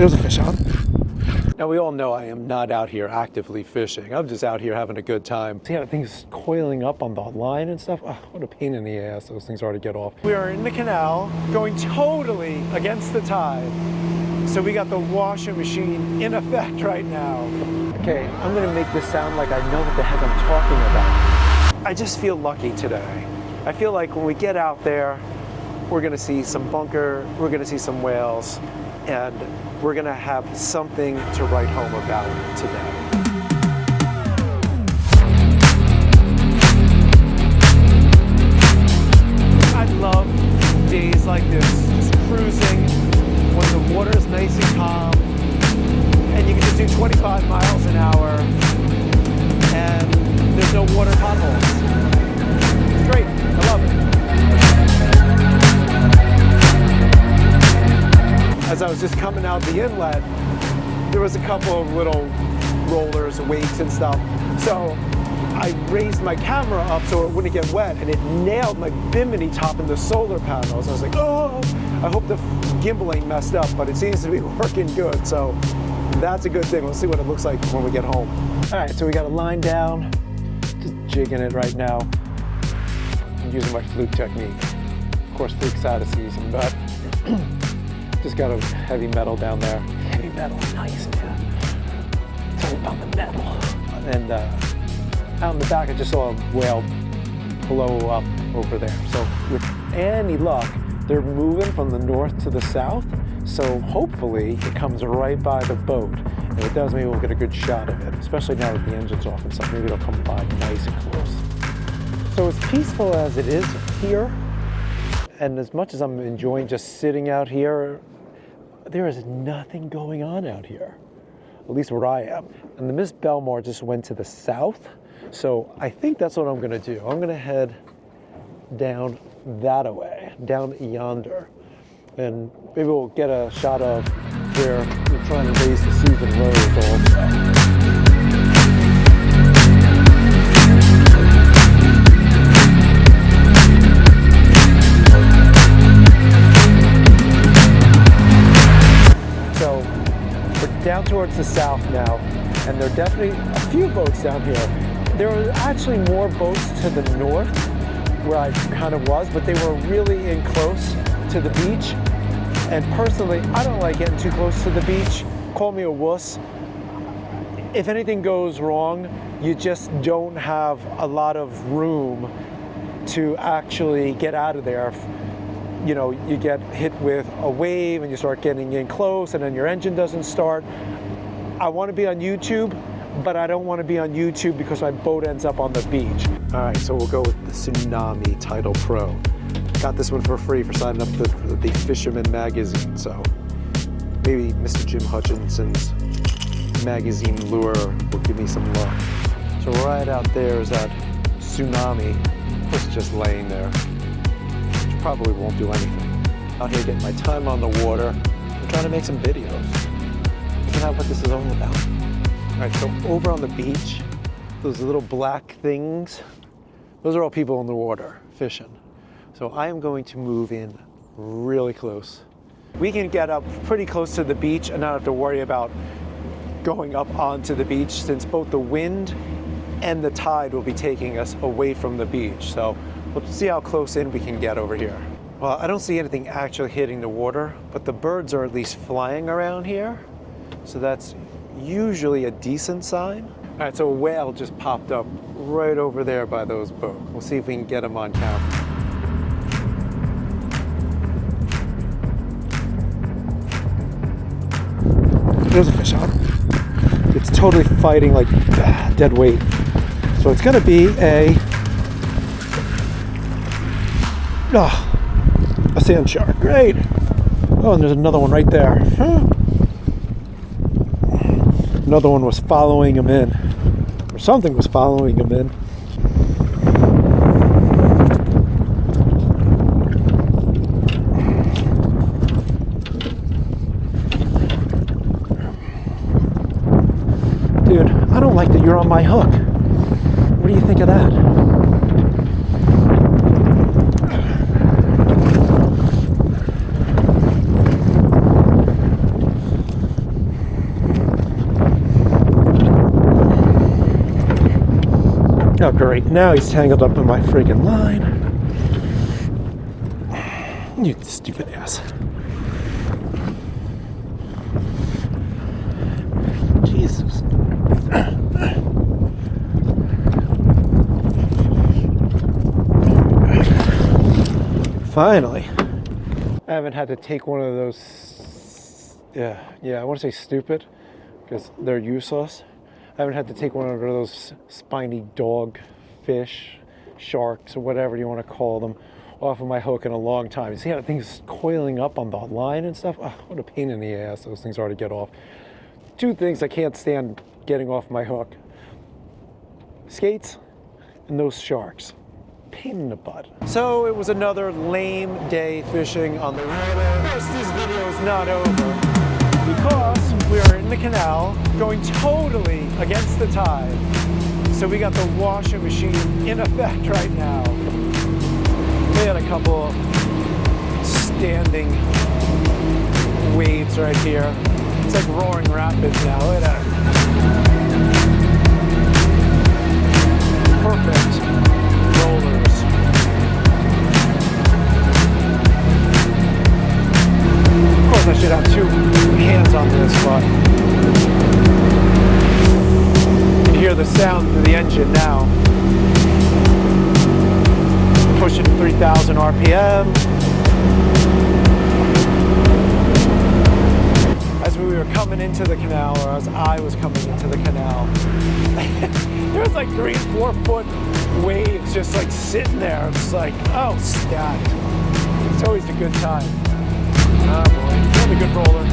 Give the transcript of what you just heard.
There's a fish on. Now we all know I am not out here actively fishing. I'm just out here having a good time. See how things coiling up on the line and stuff? Oh, what a pain in the ass those things are to get off. We are in the canal going totally against the tide. So we got the washing machine in effect right now. Okay, I'm gonna make this sound like I know what the heck I'm talking about. I just feel lucky today. I feel like when we get out there, we're gonna see some bunker, we're gonna see some whales, and we're gonna have something to write home about today. I love days like this, just cruising, when the water's nice and calm, and you can just do 25 miles an hour, and there's no water potholes. It's great, I love it. As I was just coming out the inlet, there was a couple of little rollers, wakes and stuff. So I raised my camera up so it wouldn't get wet, and it nailed my bimini top in the solar panels. I was like, oh, I hope the gimbal ain't messed up, but it seems to be working good. So that's a good thing. We'll see what it looks like when we get home. All right, so we got a line down, just jigging it right now. I'm using my fluke technique. Of course, fluke's out of season, but just got a heavy metal down there. Heavy metal, nice, man. It's all about the metal. And out in the back, I just saw a whale blow up over there. So with any luck, they're moving from the north to the south. So hopefully it comes right by the boat. And if it does, maybe we'll get a good shot of it, especially now that the engine's off and stuff. Maybe it'll come by nice and close. So as peaceful as it is here, and as much as I'm enjoying just sitting out here, there is nothing going on out here, at least where I am. And the Miss Belmar just went to the south, so I think that's what I'm gonna do. I'm gonna head down that way, down yonder, and maybe we'll get a shot of where we're trying to raise the season roads also. Down towards the south now, and there are definitely a few boats down here. There were actually more boats to the north where I kind of was, but they were really in close to the beach. And personally, I don't like getting too close to the beach. Call me a wuss. If anything goes wrong, you just don't have a lot of room to actually get out of there. You know, you get hit with a wave and you start getting in close and then your engine doesn't start. I want to be on YouTube, but I don't want to be on YouTube because my boat ends up on the beach. All right, so we'll go with the Tsunami Tidal Pro. Got this one for free for signing up for the Fisherman magazine, so maybe Mr. Jim Hutchinson's magazine lure will give me some luck. So right out there is that Tsunami. It's just laying there. Probably won't do anything. Out here getting my time on the water. I'm trying to make some videos. Isn't that what this is all about? All right, so over on the beach, those little black things, those are all people in the water fishing. So I am going to move in really close. We can get up pretty close to the beach and not have to worry about going up onto the beach, since both the wind and the tide will be taking us away from the beach. So we'll see how close in we can get over here. Well, I don't see anything actually hitting the water, but the birds are at least flying around here. So that's usually a decent sign. All right, so a whale just popped up right over there by those boats. We'll see if we can get him on camera. There's a fish on. It's totally fighting like dead weight. So it's gonna be a sand shark. Great. Oh, and there's another one right there. Another one was following him in, or something was following him in. Dude, I don't like that you're on my hook. What do you think of that? Oh, great. Now he's tangled up in my freaking line. You stupid ass. Jesus. Finally. I haven't had to take one of those, yeah, I want to say stupid, because they're useless. I haven't had to take one of those spiny dog fish, sharks, or whatever you want to call them, off of my hook in a long time. You see how things coiling up on the line and stuff? Oh, what a pain in the ass those things are to get off. Two things I can't stand getting off my hook: skates and those sharks. Pain in the butt. So it was another lame day fishing on the river. This video is not over because we are in the canal going totally against the tide. So we got the washing machine in effect right now. We had a couple standing waves right here. It's like roaring rapids now. Look at that. Perfect rollers. Of course I should have two hands on this, but you can hear the sound of the engine now. Pushing 3,000 RPM. As we were coming into the canal, or as I was coming into the canal, there was like 3 and 4 foot waves just like sitting there. It's like, oh, stacked. It's always a good time. Ah, boy, another good roller.